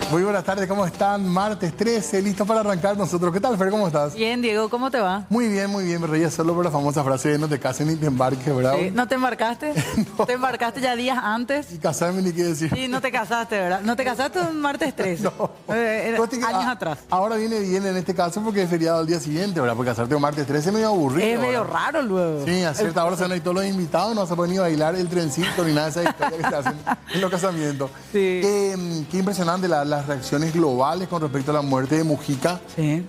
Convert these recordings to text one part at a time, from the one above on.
Muy buenas tardes, ¿cómo están? Martes 13, listo para arrancar nosotros. ¿Qué tal, Fer? ¿Cómo estás? Bien, Diego, ¿cómo te va? Muy bien, muy bien. Me reía solo por la famosa frase de no te cases ni te embarques, ¿verdad? Sí. ¿No te embarcaste? No. ¿Te embarcaste ya días antes? Y casarme ni qué decir. Sí, no te casaste, ¿verdad? ¿No te casaste un martes 13? No. Años atrás. Ahora viene bien en este caso porque es feriado al día siguiente, ¿verdad? Porque casarte un martes 13 es medio aburrido. Es medio ¿verdad? raro luego. Sí, a cierta hora se van a ir todos los invitados, no vas a poder ni bailar el trencito ni nada de esa historia que se hacen en los casamientos. Sí. Qué impresionante las reacciones globales con respecto a la muerte de Mujica. Sí.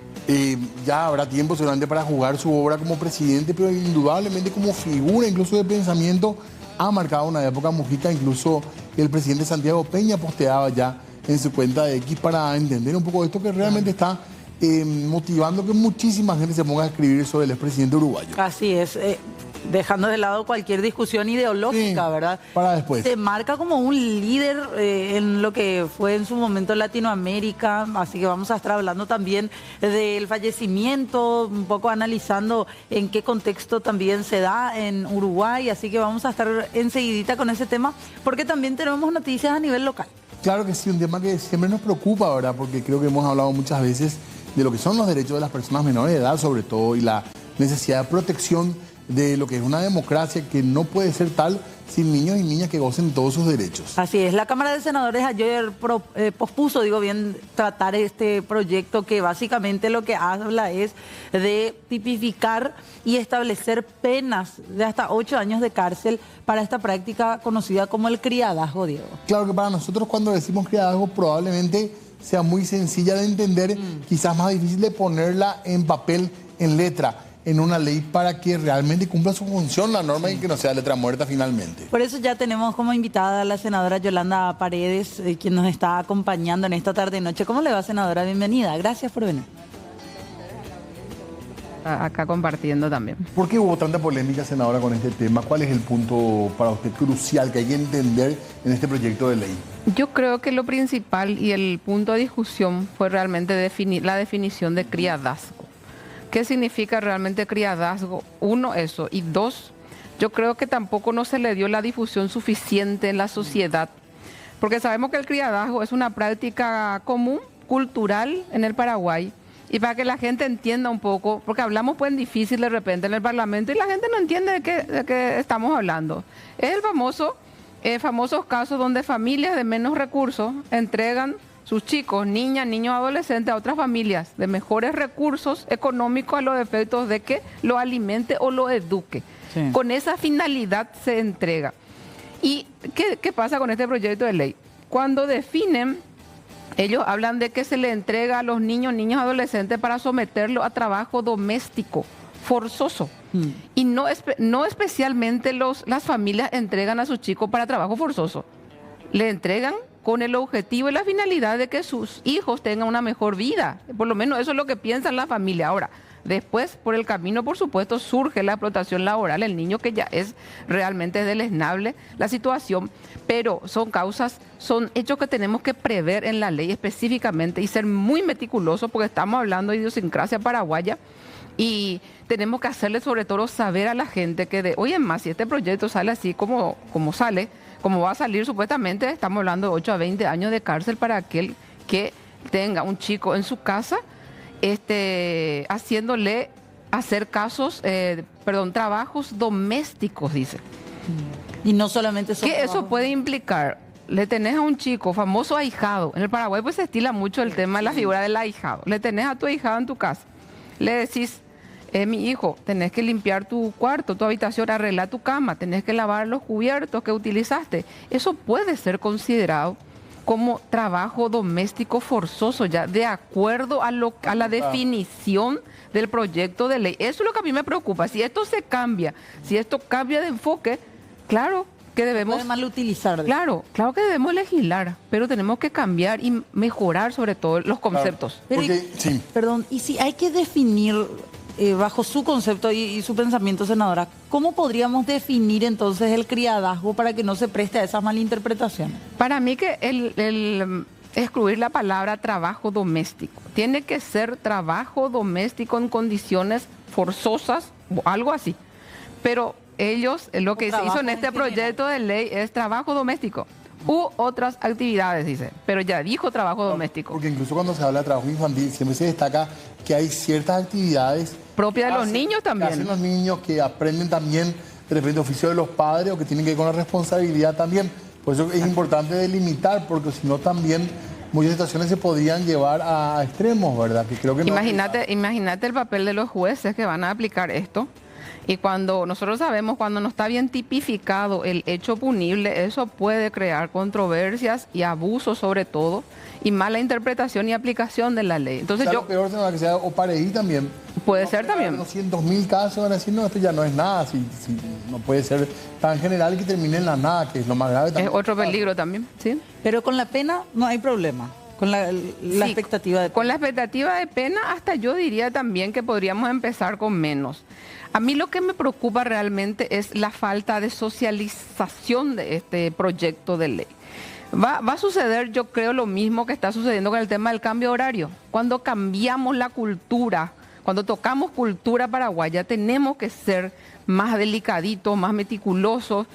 Ya habrá tiempo seguramente para jugar su obra como presidente, pero indudablemente como figura incluso de pensamiento ha marcado una época Mujica. Incluso el presidente Santiago Peña posteaba ya en su cuenta de X para entender un poco esto que realmente está motivando que muchísima gente se ponga a escribir sobre el expresidente uruguayo. Así es. Dejando de lado cualquier discusión ideológica, Sí, ¿verdad? para después. Se marca como un líder en lo que fue en su momento Latinoamérica, así que vamos a estar hablando también del fallecimiento, un poco analizando en qué contexto también se da en Uruguay, así que vamos a estar enseguidita con ese tema, porque también tenemos noticias a nivel local. Claro que sí, un tema que siempre nos preocupa, ¿verdad? Porque creo que hemos hablado muchas veces de lo que son los derechos de las personas menores de edad, sobre todo, y la necesidad de protección de lo que es una democracia que no puede ser tal sin niños y niñas que gocen todos sus derechos. Así es, la Cámara de Senadores ayer pospuso, tratar este proyecto que básicamente lo que habla es de tipificar y establecer penas de hasta 8 años de cárcel para esta práctica conocida como el criadazgo, Diego. Claro que para nosotros cuando decimos criadazgo probablemente sea muy sencilla de entender, quizás más difícil de ponerla en papel, en letra, en una ley para que realmente cumpla su función la norma y que no sea letra muerta finalmente. Por eso ya tenemos como invitada a la senadora Yolanda Paredes, quien nos está acompañando en esta tarde y noche. ¿Cómo le va, senadora? Bienvenida. Gracias por venir. Acá compartiendo también. ¿Por qué hubo tanta polémica, senadora, con este tema? ¿Cuál es el punto para usted crucial que hay que entender en este proyecto de ley? Yo creo que lo principal y el punto de discusión fue realmente la definición de criadazgo. ¿Qué significa realmente criadazgo? Uno, eso. Y dos, yo creo que tampoco no se le dio la difusión suficiente en la sociedad. Porque sabemos que el criadazgo es una práctica común, cultural en el Paraguay. Y para que la gente entienda un poco, porque hablamos pues difícil de repente en el Parlamento y la gente no entiende de qué estamos hablando. Es el famosos casos donde familias de menos recursos entregan sus chicos, niñas, niños, adolescentes a otras familias de mejores recursos económicos a los efectos de que lo alimente o lo eduque. Sí. Con esa finalidad se entrega. ¿Y qué pasa con este proyecto de ley? Cuando definen, ellos hablan de que se le entrega a los niños, niñas, adolescentes para someterlo a trabajo doméstico forzoso. Y no especialmente las familias entregan a sus chicos para trabajo forzoso. Le entregan con el objetivo y la finalidad de que sus hijos tengan una mejor vida. Por lo menos eso es lo que piensa la familia. Ahora, después, por el camino, por supuesto, surge la explotación laboral, el niño que ya es realmente deleznable la situación, pero son hechos que tenemos que prever en la ley específicamente y ser muy meticulosos porque estamos hablando de idiosincrasia paraguaya y tenemos que hacerle sobre todo saber a la gente que hoy en más, si este proyecto sale así como sale, como va a salir supuestamente, estamos hablando de 8 a 20 años de cárcel para aquel que tenga un chico en su casa, haciéndole hacer trabajos domésticos, dice. Y no solamente eso. ¿Qué eso puede implicar? Le tenés a un chico, famoso ahijado, en el Paraguay pues se estila mucho el tema de la figura del ahijado. Le tenés a tu ahijado en tu casa, le decís, mi hijo, tenés que limpiar tu cuarto, tu habitación, arreglar tu cama, tenés que lavar los cubiertos que utilizaste. Eso puede ser considerado como trabajo doméstico forzoso ya, de acuerdo a la definición del proyecto de ley. Eso es lo que a mí me preocupa. Si esto se cambia, si esto cambia de enfoque, claro que debemos... Puede mal utilizar. Claro que debemos legislar, pero tenemos que cambiar y mejorar sobre todo los conceptos. Claro, porque, sí. Perdón, y si hay que definir... bajo su concepto y su pensamiento, senadora, ¿cómo podríamos definir entonces el criadazgo para que no se preste a esas malinterpretaciones? Para mí que el excluir la palabra trabajo doméstico, tiene que ser trabajo doméstico en condiciones forzosas, algo así. Pero ellos, lo que se hizo en este proyecto de ley es trabajo doméstico u otras actividades, dice, pero ya dijo trabajo doméstico. Porque incluso cuando se habla de trabajo infantil, siempre se destaca que hay ciertas actividades Propia de los niños también. que hacen los niños, que aprenden también de repente oficio de los padres o que tienen que ver con la responsabilidad también. Por eso es importante delimitar, porque si no también muchas situaciones se podrían llevar a extremos, ¿verdad? Que creo que no. Imagínate el papel de los jueces que van a aplicar esto. Y cuando nosotros sabemos, cuando no está bien tipificado el hecho punible, eso puede crear controversias y abusos sobre todo, y mala interpretación y aplicación de la ley. Entonces Lo peor es que sea o pareí también. Puede ser también. 200.000 casos van a decir, no, esto ya no es nada, si no puede ser tan general y que termine en la nada, que es lo más grave también. Es otro peligro también, ¿sí? Pero con la pena no hay problema. Con la expectativa de pena. Con la expectativa de pena, hasta yo diría también que podríamos empezar con menos. A mí lo que me preocupa realmente es la falta de socialización de este proyecto de ley. Va a suceder, yo creo, lo mismo que está sucediendo con el tema del cambio horario. Cuando cambiamos la cultura, cuando tocamos cultura paraguaya, tenemos que ser más delicaditos, más meticulosos,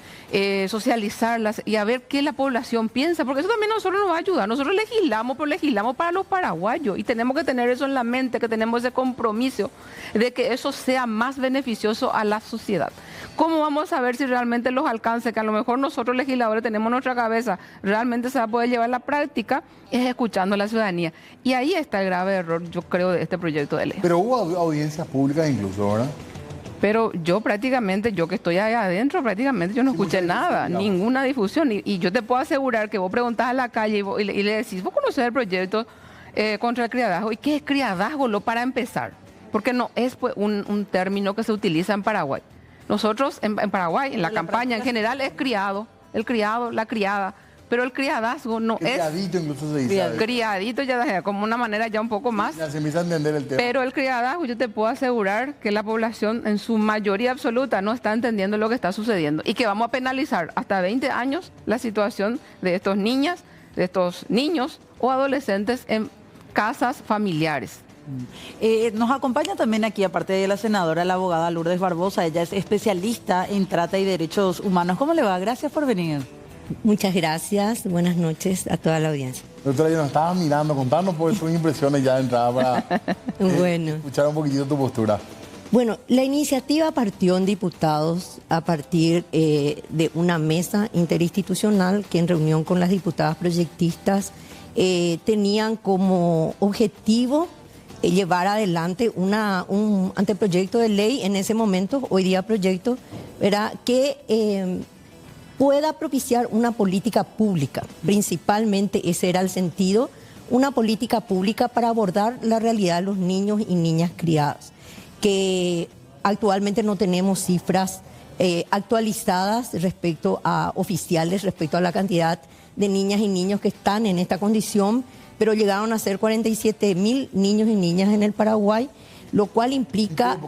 socializarlas y a ver qué la población piensa, porque eso también a nosotros nos va a ayudar. Nosotros legislamos, pero legislamos para los paraguayos y tenemos que tener eso en la mente, que tenemos ese compromiso de que eso sea más beneficioso a la sociedad. ¿Cómo vamos a ver si realmente los alcances que a lo mejor nosotros legisladores tenemos en nuestra cabeza realmente se va a poder llevar a la práctica? Es escuchando a la ciudadanía. Y ahí está el grave error, yo creo, de este proyecto de ley. Pero hubo audiencias públicas incluso, ¿verdad? Pero yo que estoy ahí adentro, prácticamente yo no escuché nada, ninguna difusión. Y yo te puedo asegurar que vos preguntás a la calle y le decís, ¿vos conocés el proyecto contra el criadazgo? ¿Y qué es criadazgo? Para empezar, porque no es pues, un término que se utiliza en Paraguay. Nosotros en Paraguay, en la campaña en general, es criado, el criado, la criada. Pero el criadazgo no es... Criadito incluso se dice. Criadito ya como una manera ya un poco más. Ya se empieza a entender el tema. Pero el criadazgo yo te puedo asegurar que la población en su mayoría absoluta no está entendiendo lo que está sucediendo. Y que vamos a penalizar hasta 20 años la situación de estos niñas, de estos niños o adolescentes en casas familiares. Nos acompaña también aquí, aparte de la senadora, la abogada Lourdes Barbosa. Ella es especialista en trata y derechos humanos. ¿Cómo le va? Gracias por venir. Muchas gracias, buenas noches a toda la audiencia. Doctora, yo nos estaba mirando, contanos por sus impresiones ya de entrada para escuchar un poquitito tu postura. Bueno, la iniciativa partió en diputados a partir de una mesa interinstitucional que en reunión con las diputadas proyectistas tenían como objetivo llevar adelante un anteproyecto de ley en ese momento, hoy día proyecto, era que pueda propiciar una política pública, principalmente ese era el sentido, una política pública para abordar la realidad de los niños y niñas criadas, que actualmente no tenemos cifras actualizadas respecto a oficiales, respecto a la cantidad de niñas y niños que están en esta condición, pero llegaron a ser 47.000 niños y niñas en el Paraguay, lo cual implica...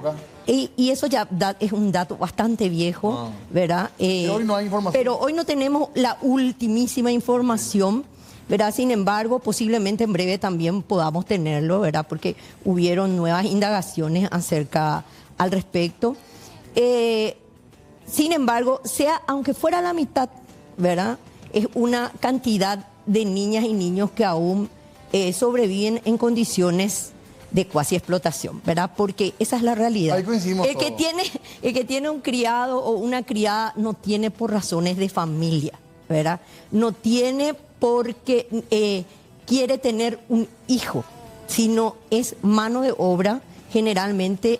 Y eso ya es un dato bastante viejo, ¿verdad? Pero hoy no hay información. Pero hoy no tenemos la ultimísima información, ¿verdad? Sin embargo, posiblemente en breve también podamos tenerlo, ¿verdad? Porque hubieron nuevas indagaciones al respecto. Sin embargo, aunque fuera la mitad, ¿verdad? Es una cantidad de niñas y niños que aún sobreviven en condiciones de cuasi explotación, ¿verdad? Porque esa es la realidad. Ahí coincidimos el que tiene un criado o una criada no tiene por razones de familia, ¿verdad? No tiene porque quiere tener un hijo, sino es mano de obra generalmente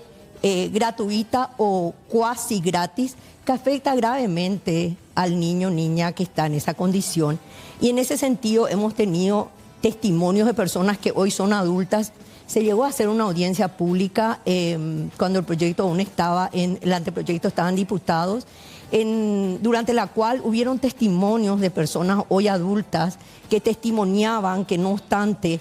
gratuita o cuasi gratis, que afecta gravemente al niño o niña que está en esa condición. Y en ese sentido hemos tenido testimonios de personas que hoy son adultas. Se llegó a hacer una audiencia pública cuando el proyecto aún estaba el anteproyecto estaban diputados, durante la cual hubieron testimonios de personas hoy adultas que testimoniaban que no obstante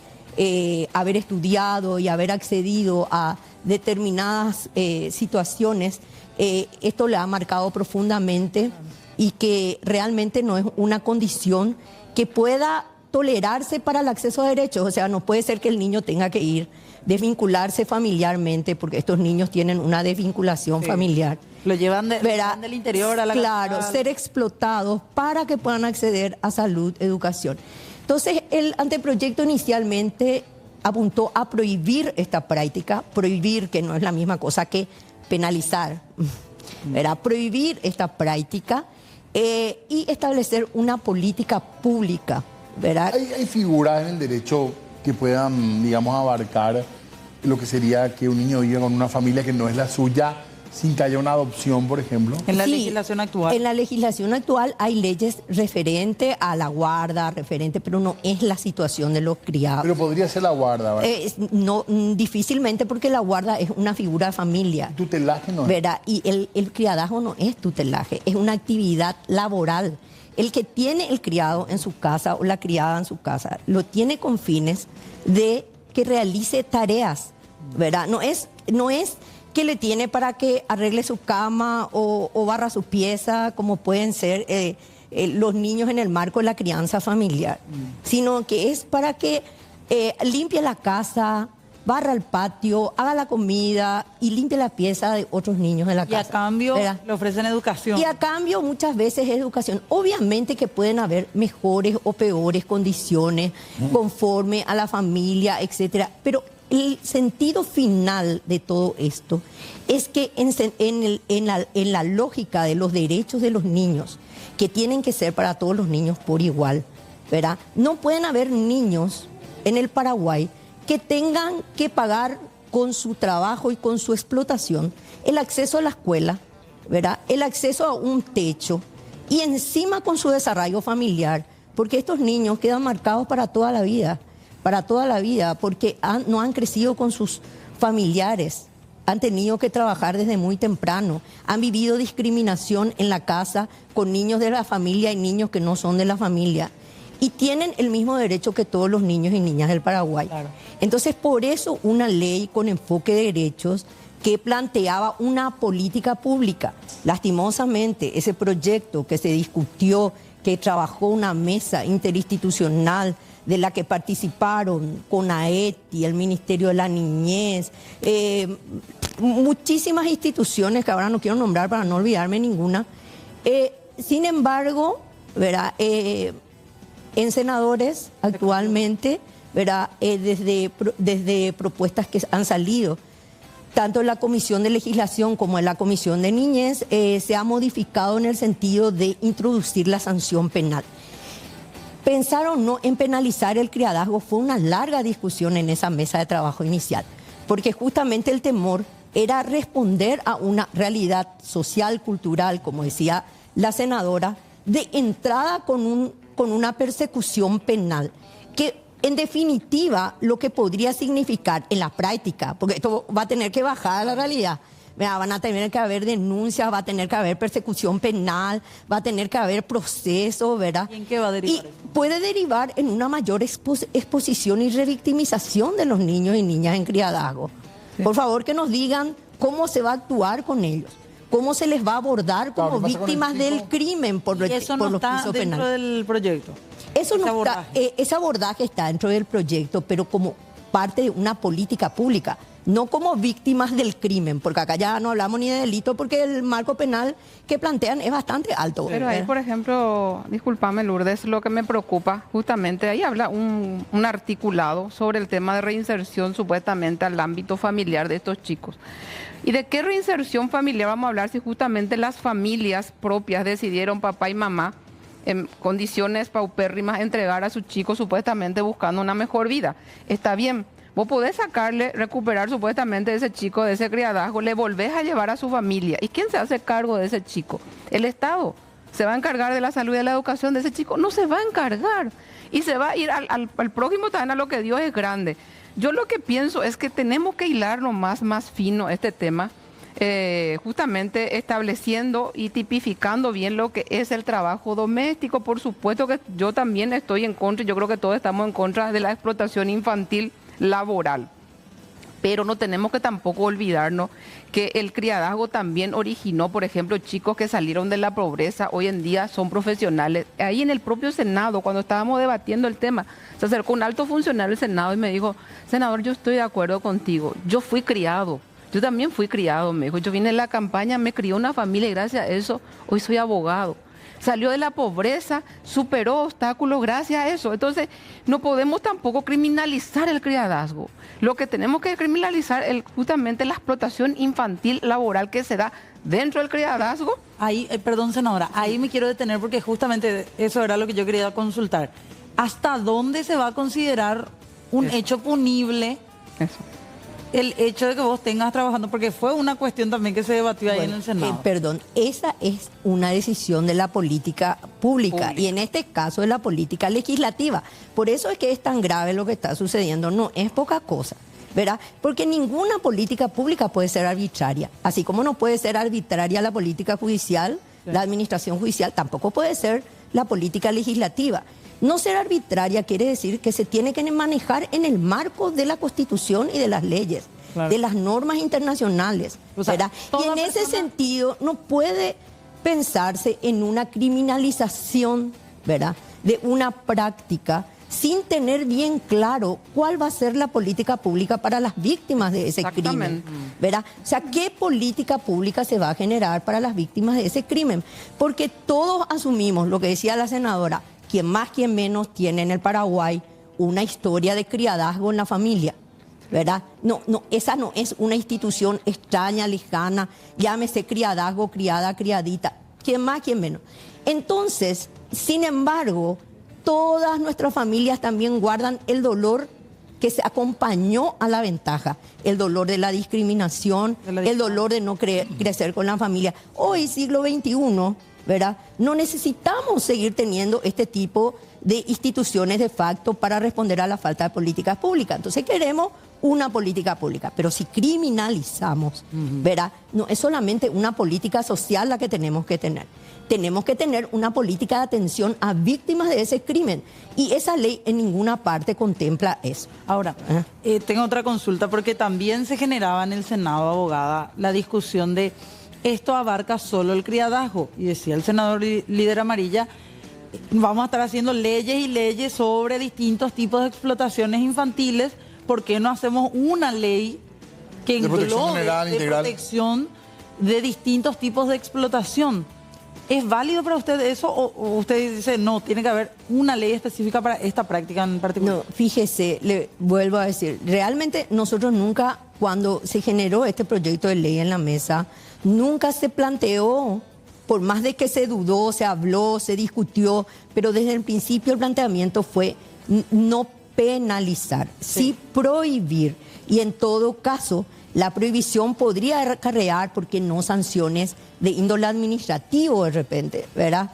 haber estudiado y haber accedido a determinadas situaciones, esto le ha marcado profundamente y que realmente no es una condición que pueda tolerarse para el acceso a derechos. O sea, no puede ser que el niño tenga que ir, desvincularse familiarmente, porque estos niños tienen una desvinculación familiar. Lo llevan del interior a la Claro, capital. ser explotados para que puedan acceder a salud, educación. Entonces, el anteproyecto inicialmente apuntó a prohibir esta práctica, prohibir, que no es la misma cosa que penalizar, ¿verdad? Prohibir esta práctica y establecer una política pública, ¿verdad? Hay figuras en el derecho que puedan, digamos, abarcar lo que sería que un niño viva con una familia que no es la suya, sin que haya una adopción, por ejemplo. En la Sí, legislación actual. En la legislación actual hay leyes referente a la guarda, pero no es la situación de los criados. Pero podría ser la guarda, ¿verdad? No, difícilmente, porque la guarda es una figura de familia. Tutelaje no es. ¿Verdad? Y el criadazgo no es tutelaje, es una actividad laboral. El que tiene el criado en su casa o la criada en su casa, lo tiene con fines de que realice tareas, ¿verdad? No es que le tiene para que arregle su cama o barra su pieza, como pueden ser los niños en el marco de la crianza familiar, sino que es para que limpie la casa, barra el patio, haga la comida y limpie la pieza de otros niños de la Y casa. a cambio ¿verdad? le ofrecen educación. Y a cambio muchas veces es educación. Obviamente que pueden haber mejores o peores condiciones conforme a la familia, etcétera. Pero el sentido final de todo esto es que en la lógica de los derechos de los niños, que tienen que ser para todos los niños por igual, ¿verdad? No pueden haber niños en el Paraguay que tengan que pagar con su trabajo y con su explotación el acceso a la escuela, ¿verdad? El acceso a un techo y encima con su desarrollo familiar, porque estos niños quedan marcados para toda la vida, porque no han crecido con sus familiares, han tenido que trabajar desde muy temprano, han vivido discriminación en la casa con niños de la familia y niños que no son de la familia. Y tienen el mismo derecho que todos los niños y niñas del Paraguay. Claro. Entonces, por eso una ley con enfoque de derechos que planteaba una política pública. Lastimosamente, ese proyecto que se discutió, que trabajó una mesa interinstitucional de la que participaron CONAETI, el Ministerio de la Niñez, muchísimas instituciones que ahora no quiero nombrar para no olvidarme ninguna. Sin embargo, ¿verdad? En senadores actualmente, ¿verdad? Desde propuestas que han salido, tanto en la Comisión de Legislación como en la Comisión de Niñez, se ha modificado en el sentido de introducir la sanción penal. Pensar o no en penalizar el criadazgo fue una larga discusión en esa mesa de trabajo inicial, porque justamente el temor era responder a una realidad social, cultural, como decía la senadora, de entrada con una persecución penal, que en definitiva lo que podría significar en la práctica, porque esto va a tener que bajar a la realidad, van a tener que haber denuncias, va a tener que haber persecución penal, va a tener que haber proceso, ¿verdad? ¿Y en qué va a derivar? Y puede derivar en una mayor exposición y revictimización de los niños y niñas en criadazgo. Sí. Por favor, que nos digan cómo se va a actuar con ellos, cómo se les va a abordar como víctimas del crimen por los pisos penales. ¿Eso no está dentro del proyecto? Eso no está, ese abordaje está dentro del proyecto, pero como parte de una política pública, no como víctimas del crimen, porque acá ya no hablamos ni de delito, porque el marco penal que plantean es bastante alto. Pero ahí, por ejemplo, discúlpame Lourdes, lo que me preocupa, justamente ahí habla un articulado sobre el tema de reinserción supuestamente al ámbito familiar de estos chicos. ¿Y de qué reinserción familiar vamos a hablar si justamente las familias propias decidieron, papá y mamá, en condiciones paupérrimas, entregar a sus chicos supuestamente buscando una mejor vida? Está bien, vos podés recuperar supuestamente de ese chico, de ese criadazgo, le volvés a llevar a su familia. ¿Y quién se hace cargo de ese chico? El Estado. ¿Se va a encargar de la salud y de la educación de ese chico? No se va a encargar. Y se va a ir al prójimo también, a lo que Dios es grande. Yo lo que pienso es que tenemos que hilarlo más fino este tema, justamente estableciendo y tipificando bien lo que es el trabajo doméstico. Por supuesto que yo también estoy en contra, yo creo que todos estamos en contra de la explotación infantil laboral. Pero no tenemos que tampoco olvidarnos que el criadazgo también originó, por ejemplo, chicos que salieron de la pobreza, hoy en día son profesionales. Ahí en el propio Senado, cuando estábamos debatiendo el tema, se acercó un alto funcionario del Senado y me dijo, senador, yo estoy de acuerdo contigo, yo fui criado. Yo también fui criado, me dijo. Yo vine en la campaña, me crió una familia y gracias a eso hoy soy abogado. Salió de la pobreza, superó obstáculos gracias a eso. Entonces, no podemos tampoco criminalizar el criadazgo. Lo que tenemos que criminalizar es justamente la explotación infantil laboral que se da dentro del criadazgo. Ahí, perdón, senadora, ahí me quiero detener porque justamente eso era lo que yo quería consultar. ¿Hasta dónde se va a considerar un hecho punible? Eso. El hecho de que vos tengas trabajando, porque fue una cuestión también que se debatió ahí en el Senado. Perdón, esa es una decisión de la política pública y en este caso de la política legislativa. Por eso es que es tan grave lo que está sucediendo, no es poca cosa, ¿verdad? Porque ninguna política pública puede ser arbitraria, así como no puede ser arbitraria la política judicial, la administración judicial, tampoco puede ser la política legislativa. No ser arbitraria quiere decir que se tiene que manejar en el marco de la Constitución y de las leyes, de las normas internacionales, ¿verdad? Y en ese sentido no puede pensarse en una criminalización, ¿verdad?, de una práctica sin tener bien claro cuál va a ser la política pública para las víctimas de ese crimen, ¿verdad? O sea, ¿qué política pública se va a generar para las víctimas de ese crimen? Porque todos asumimos, lo que decía la senadora, quien más, quien menos tiene en el Paraguay una historia de criadazgo en la familia, ¿verdad? No, esa no es una institución extraña, lejana, llámese criadazgo, criada, criadita, quien más, quien menos. Entonces, sin embargo, todas nuestras familias también guardan el dolor que se acompañó a la ventaja, el dolor de la discriminación, el dolor de no crecer con la familia. Hoy, siglo XXI, ¿verdad?, no necesitamos seguir teniendo este tipo de instituciones de facto para responder a la falta de políticas públicas. Entonces queremos una política pública, pero si criminalizamos, ¿verdad?, no es solamente una política social la que tenemos que tener. Tenemos que tener una política de atención a víctimas de ese crimen. Y esa ley en ninguna parte contempla eso. Ahora, tengo otra consulta, porque también se generaba en el Senado, abogada, la discusión de esto abarca solo el criadazgo. Y decía el senador líder Amarilla, vamos a estar haciendo leyes y leyes sobre distintos tipos de explotaciones infantiles. ¿Por qué no hacemos una ley que englobe de protección de distintos tipos de explotación? ¿Es válido para usted eso o usted dice no, tiene que haber una ley específica para esta práctica en particular? No, fíjese, le vuelvo a decir, realmente nosotros nunca, cuando se generó este proyecto de ley en la mesa, nunca se planteó, por más de que se dudó, se habló, se discutió, pero desde el principio el planteamiento fue no penalizar, sí prohibir. Y en todo caso, la prohibición podría acarrear, porque no, sanciones de índole administrativo de repente, ¿verdad?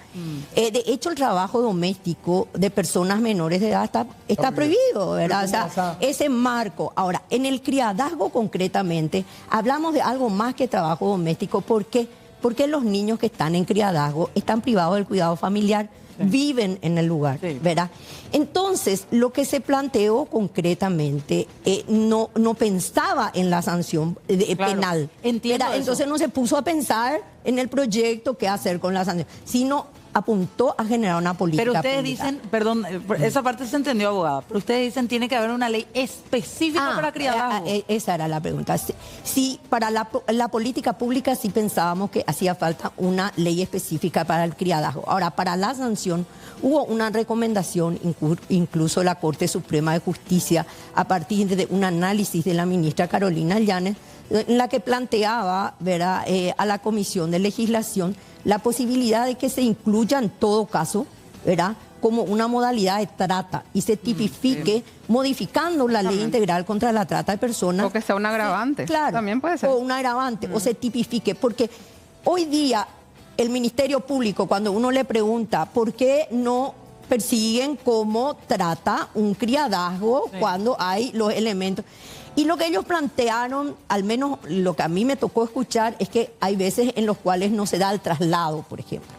De hecho, el trabajo doméstico de personas menores de edad está prohibido, ¿verdad? O sea, ese marco. Ahora, en el criadazgo concretamente, hablamos de algo más que trabajo doméstico. ¿Por qué? Porque los niños que están en criadazgo están privados del cuidado familiar, viven en el lugar, ¿verdad? Entonces, lo que se planteó concretamente no pensaba en la sanción penal. Entiendo eso. Entonces no se puso a pensar en el proyecto qué hacer con la sanción, sino apuntó a generar una política Pero ustedes pública. dicen, perdón, esa parte se entendió, abogada, pero ustedes dicen tiene que haber una ley específica para criadazgo. Esa era la pregunta. Sí, para la política pública sí pensábamos que hacía falta una ley específica para el criadazgo. Ahora, para la sanción hubo una recomendación, incluso la Corte Suprema de Justicia, a partir de un análisis de la ministra Carolina Llanes, en la que planteaba, ¿verdad?, a la Comisión de Legislación la posibilidad de que se incluya en todo caso, ¿verdad?, como una modalidad de trata y se tipifique modificando la ley integral contra la trata de personas. O que sea un agravante. Claro, también puede ser. O un agravante, o se tipifique, porque hoy día el Ministerio Público, cuando uno le pregunta por qué no persiguen como trata un criadazgo cuando hay los elementos. Y lo que ellos plantearon, al menos lo que a mí me tocó escuchar, es que hay veces en los cuales no se da el traslado, por ejemplo,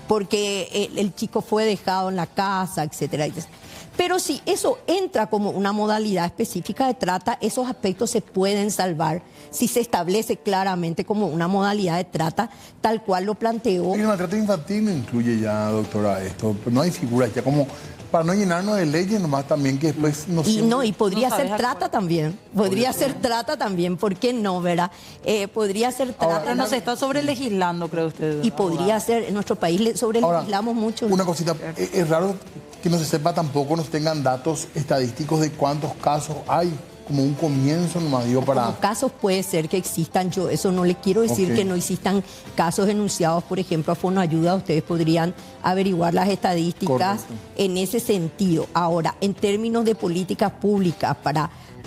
porque el chico fue dejado en la casa, etcétera, etcétera. Pero si eso entra como una modalidad específica de trata, esos aspectos se pueden salvar si se establece claramente como una modalidad de trata, tal cual lo planteó. El maltrato infantil no incluye ya, doctora, esto. No hay figuras ya como para no llenarnos de leyes, nomás también que después no y podría ser trata también. Podría ser trata también. ¿Por qué no, verdad? Podría ser trata. Ahora no se está sobrelegislando, cree usted. Y podría ser, en nuestro país sobrelegislamos mucho. Una cosita, es raro que no se sepa tampoco, nos tengan datos estadísticos de cuántos casos hay, como un comienzo nomás, digo, para... Como casos puede ser que existan, yo eso no le quiero decir que no existan casos enunciados, por ejemplo, a Fonoayuda, ustedes podrían averiguar las estadísticas en ese sentido. Ahora, en términos de políticas públicas,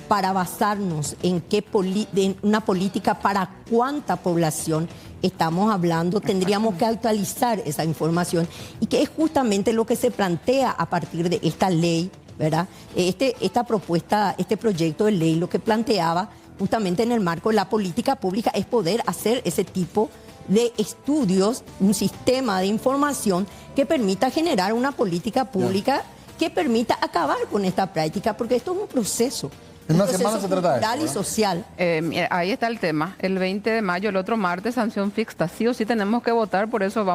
para basarnos en en una política para cuánta población estamos hablando, tendríamos que actualizar esa información y que es justamente lo que se plantea a partir de esta ley, ¿verdad? Esta propuesta, este proyecto de ley lo que planteaba justamente en el marco de la política pública es poder hacer ese tipo de estudios, un sistema de información que permita generar una política pública que permita acabar con esta práctica, porque esto es un proceso. En una semana se trata de cultural y social. Mira, ahí está el tema. El 20 de mayo, el otro martes, sanción fixta. Sí o sí tenemos que votar, por eso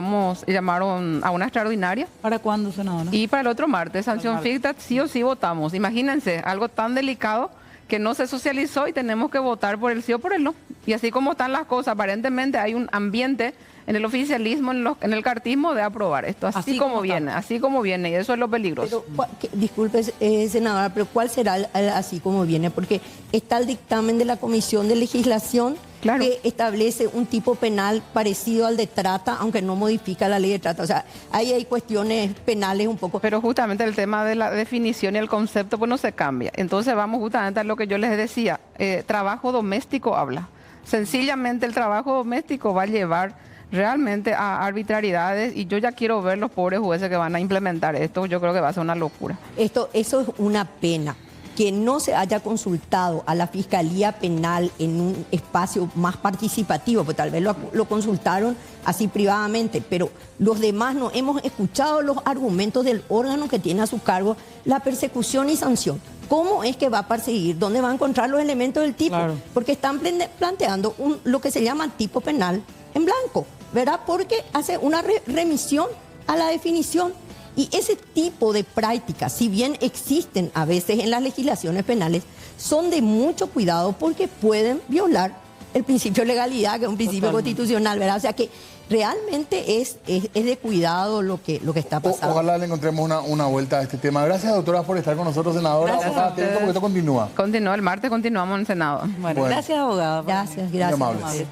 llamaron a una extraordinaria. ¿Para cuándo, senadora? Y para el otro martes, sanción fixta, sí o sí votamos. Imagínense, algo tan delicado que no se socializó y tenemos que votar por el sí o por el no. Y así como están las cosas, aparentemente hay un ambiente en el oficialismo, en el cartismo de aprobar esto, así como viene, y eso es lo peligroso. Pero, disculpe, senadora, pero ¿cuál será así como viene? Porque está el dictamen de la Comisión de Legislación que establece un tipo penal parecido al de trata, aunque no modifica la ley de trata. O sea, ahí hay cuestiones penales un poco. Pero justamente el tema de la definición y el concepto pues no se cambia. Entonces vamos justamente a lo que yo les decía, trabajo doméstico habla. Sencillamente el trabajo doméstico va a llevar realmente a arbitrariedades y yo ya quiero ver los pobres jueces que van a implementar esto. Yo creo que va a ser una locura. Eso es una pena, que no se haya consultado a la Fiscalía Penal en un espacio más participativo, pues tal vez lo consultaron así privadamente, pero los demás no hemos escuchado los argumentos del órgano que tiene a su cargo la persecución y sanción. ¿Cómo es que va a perseguir? ¿Dónde va a encontrar los elementos del tipo? Claro. Porque están planteando lo que se llama tipo penal en blanco, ¿verdad? Porque hace una remisión a la definición. Y ese tipo de prácticas, si bien existen a veces en las legislaciones penales, son de mucho cuidado porque pueden violar el principio de legalidad, que es un principio constitucional, ¿verdad? O sea que realmente es de cuidado lo que está pasando. Ojalá le encontremos una vuelta a este tema. Gracias, doctora, por estar con nosotros, senadora. Vamos a atento porque esto continúa. Continúa, el martes continuamos en el Senado. Bueno. Gracias, abogada. Gracias.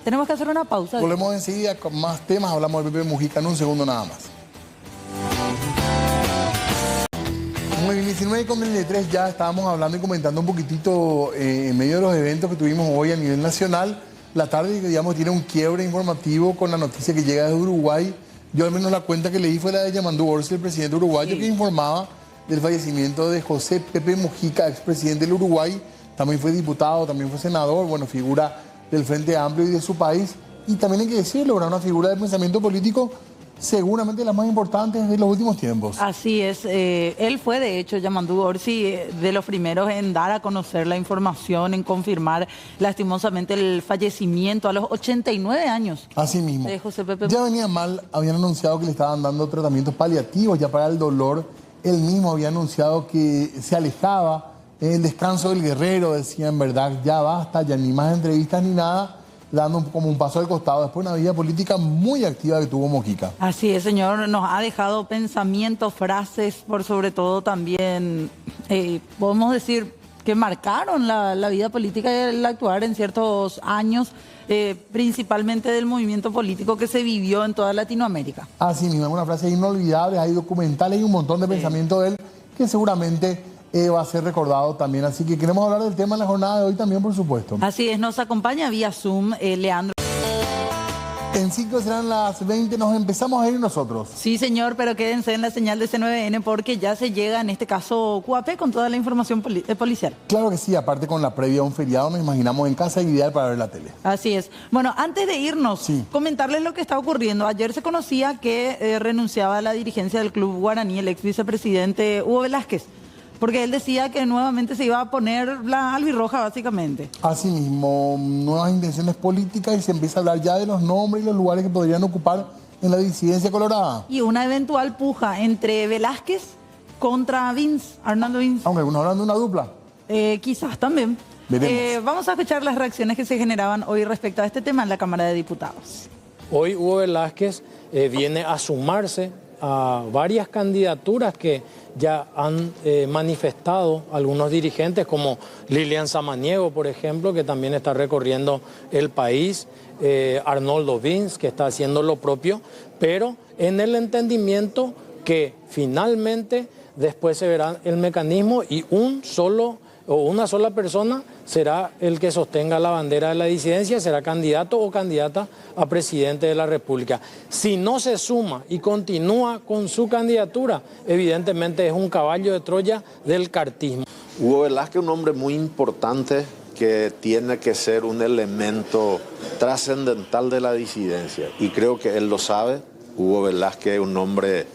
Tenemos que hacer una pausa. Volvemos enseguida con más temas. Hablamos de Pepe Mujica en un segundo nada más. Muy bien, 19:33 ya estábamos hablando y comentando un poquitito en medio de los eventos que tuvimos hoy a nivel nacional. La tarde, digamos, tiene un quiebre informativo con la noticia que llega desde Uruguay. Yo al menos la cuenta que leí fue la de Yamandu Orsi, el presidente uruguayo, que informaba del fallecimiento de José Pepe Mujica, expresidente del Uruguay. También fue diputado, también fue senador, bueno, figura del Frente Amplio y de su país. Y también hay que decirlo, era una figura de pensamiento político seguramente las más importantes de los últimos tiempos. Así es. Él fue, de hecho, Yamandu Orsi, de los primeros en dar a conocer la información, en confirmar lastimosamente el fallecimiento a los 89 años. Así mismo. De José Pepe. Ya venía mal, habían anunciado que le estaban dando tratamientos paliativos ya para el dolor. Él mismo había anunciado que se alejaba el descanso del guerrero, decía, en verdad, ya basta, ya ni más entrevistas ni nada, dando como un paso al costado. Después una vida política muy activa que tuvo Mujica. Así es, señor. Nos ha dejado pensamientos, frases, por sobre todo también, podemos decir, que marcaron la vida política y el actuar en ciertos años, principalmente del movimiento político que se vivió en toda Latinoamérica. Así mismo, una frase inolvidable, hay documentales y un montón de pensamientos de él que seguramente va a ser recordado también. Así que queremos hablar del tema en la jornada de hoy también, por supuesto. Así es, nos acompaña vía Zoom Leandro. En 5 serán las 20, nos empezamos a ir nosotros. Sí, señor, pero quédense en la señal de C9N porque ya se llega, en este caso, QAP con toda la información policial. Claro que sí, aparte con la previa a un feriado, nos imaginamos en casa ideal para ver la tele. Así es. Bueno, antes de irnos, comentarles lo que está ocurriendo. Ayer se conocía que renunciaba a la dirigencia del Club Guaraní el ex vicepresidente Hugo Velázquez. porque él decía que nuevamente se iba a poner la albirroja, básicamente. Asimismo, nuevas intenciones políticas y se empieza a hablar ya de los nombres y los lugares que podrían ocupar en la disidencia colorada. Y una eventual puja entre Velázquez contra Vince, Arnaldo Vince. Aunque algunos hablan de una dupla. Quizás también. Vamos a escuchar las reacciones que se generaban hoy respecto a este tema en la Cámara de Diputados. Hoy Hugo Velázquez viene a sumarse a varias candidaturas que ya han manifestado algunos dirigentes, como Lilian Samaniego, por ejemplo, que también está recorriendo el país, Arnoldo Vince, que está haciendo lo propio, pero en el entendimiento que finalmente después se verá el mecanismo y una sola persona será el que sostenga la bandera de la disidencia, será candidato o candidata a presidente de la República. Si no se suma y continúa con su candidatura, evidentemente es un caballo de Troya del cartismo. Hugo Velázquez es un hombre muy importante que tiene que ser un elemento trascendental de la disidencia y creo que él lo sabe. Hugo Velázquez es un hombre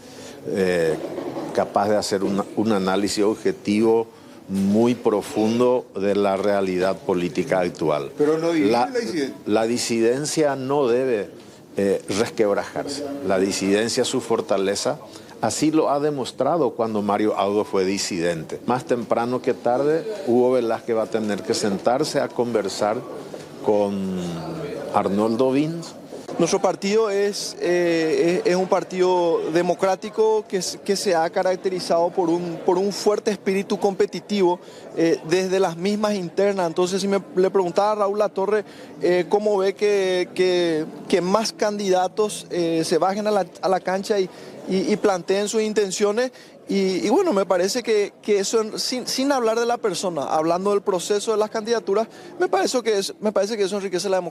capaz de hacer un análisis objetivo muy profundo de la realidad política actual. Pero no divide la disidencia. La disidencia no debe resquebrajarse. La disidencia es su fortaleza. Así lo ha demostrado cuando Mario Audo fue disidente. Más temprano que tarde, Hugo Velázquez va a tener que sentarse a conversar con Arnoldo Vince. Nuestro partido es un partido democrático que se ha caracterizado por un fuerte espíritu competitivo desde las mismas internas. Entonces, si le preguntaba a Raúl Latorre cómo ve que más candidatos se bajen a la cancha y planteen sus intenciones. Y bueno, me parece que eso, sin hablar de la persona, hablando del proceso de las candidaturas, me parece que eso enriquece la democracia.